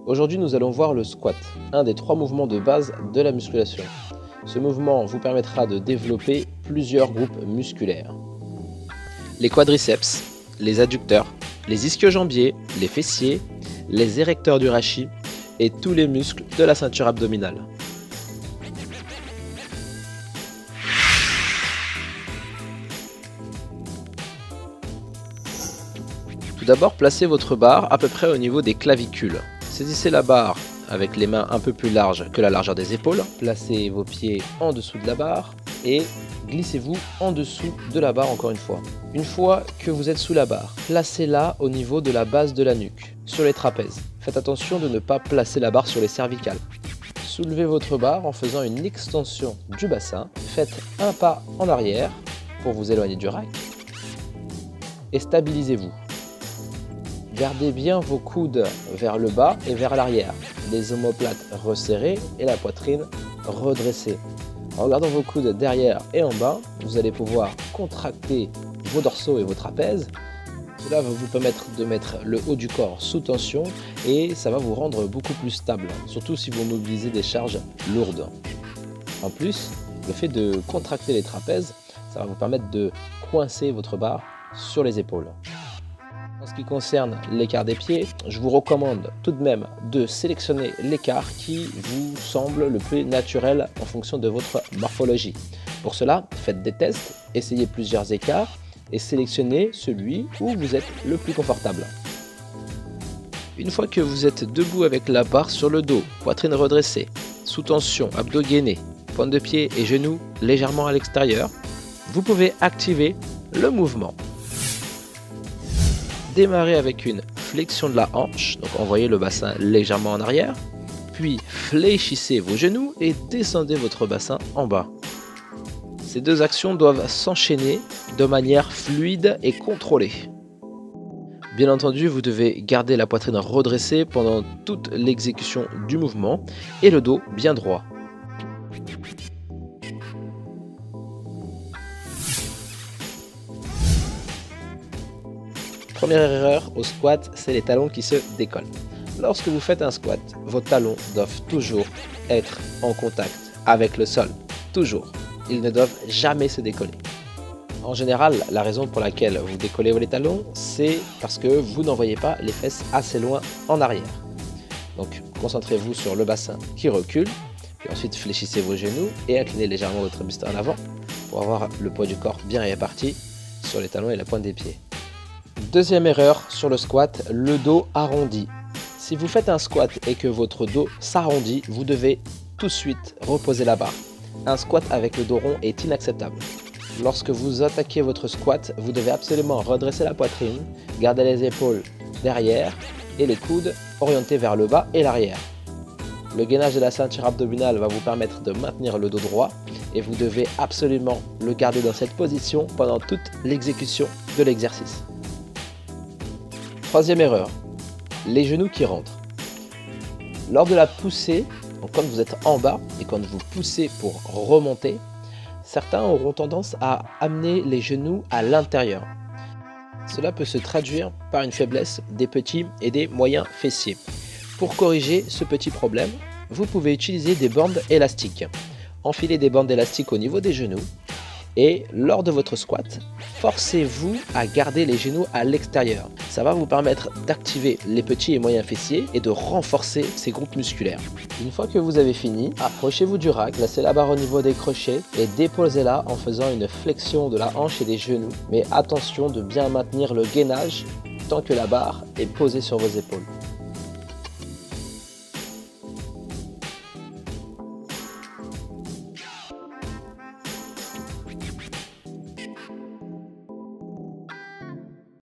Aujourd'hui, nous allons voir le squat, un des 3 mouvements de base de la musculation. Ce mouvement vous permettra de développer plusieurs groupes musculaires. Les quadriceps, les adducteurs, les ischio-jambiers, les fessiers, les érecteurs du rachis et tous les muscles de la ceinture abdominale. Tout d'abord, placez votre barre à peu près au niveau des clavicules. Saisissez la barre avec les mains un peu plus larges que la largeur des épaules. Placez vos pieds en dessous de la barre et glissez-vous en dessous de la barre encore une fois. Une fois que vous êtes sous la barre, placez-la au niveau de la base de la nuque, sur les trapèzes. Faites attention de ne pas placer la barre sur les cervicales. Soulevez votre barre en faisant une extension du bassin. Faites un pas en arrière pour vous éloigner du rack et stabilisez-vous. Gardez bien vos coudes vers le bas et vers l'arrière, les omoplates resserrées et la poitrine redressée. En gardant vos coudes derrière et en bas, vous allez pouvoir contracter vos dorsaux et vos trapèzes. Cela va vous permettre de mettre le haut du corps sous tension et ça va vous rendre beaucoup plus stable, surtout si vous mobilisez des charges lourdes. En plus, le fait de contracter les trapèzes, ça va vous permettre de coincer votre barre sur les épaules. En ce qui concerne l'écart des pieds, je vous recommande tout de même de sélectionner l'écart qui vous semble le plus naturel en fonction de votre morphologie. Pour cela, faites des tests, essayez plusieurs écarts et sélectionnez celui où vous êtes le plus confortable. Une fois que vous êtes debout avec la barre sur le dos, poitrine redressée, sous tension, abdos gainés, pointe de pied et genoux légèrement à l'extérieur, vous pouvez activer le mouvement. Démarrez avec une flexion de la hanche, donc envoyez le bassin légèrement en arrière, puis fléchissez vos genoux et descendez votre bassin en bas. Ces deux actions doivent s'enchaîner de manière fluide et contrôlée. Bien entendu, vous devez garder la poitrine redressée pendant toute l'exécution du mouvement et le dos bien droit. Première erreur au squat, c'est les talons qui se décollent. Lorsque vous faites un squat, vos talons doivent toujours être en contact avec le sol. Toujours. Ils ne doivent jamais se décoller. En général, la raison pour laquelle vous décollez les talons, c'est parce que vous n'envoyez pas les fesses assez loin en arrière. Donc, concentrez-vous sur le bassin qui recule, puis ensuite fléchissez vos genoux et inclinez légèrement votre buste en avant pour avoir le poids du corps bien réparti sur les talons et la pointe des pieds. Deuxième erreur sur le squat, le dos arrondi. Si vous faites un squat et que votre dos s'arrondit, vous devez tout de suite reposer la barre. Un squat avec le dos rond est inacceptable. Lorsque vous attaquez votre squat, vous devez absolument redresser la poitrine, garder les épaules derrière et les coudes orientés vers le bas et l'arrière. Le gainage de la ceinture abdominale va vous permettre de maintenir le dos droit et vous devez absolument le garder dans cette position pendant toute l'exécution de l'exercice. Troisième erreur, les genoux qui rentrent. Lors de la poussée, donc quand vous êtes en bas et quand vous poussez pour remonter, certains auront tendance à amener les genoux à l'intérieur. Cela peut se traduire par une faiblesse des petits et des moyens fessiers. Pour corriger ce petit problème, vous pouvez utiliser des bandes élastiques. Enfilez des bandes élastiques au niveau des genoux et lors de votre squat, forcez-vous à garder les genoux à l'extérieur. Ça va vous permettre d'activer les petits et moyens fessiers et de renforcer ces groupes musculaires. Une fois que vous avez fini, approchez-vous du rack, placez la barre au niveau des crochets et déposez-la en faisant une flexion de la hanche et des genoux. Mais attention de bien maintenir le gainage tant que la barre est posée sur vos épaules.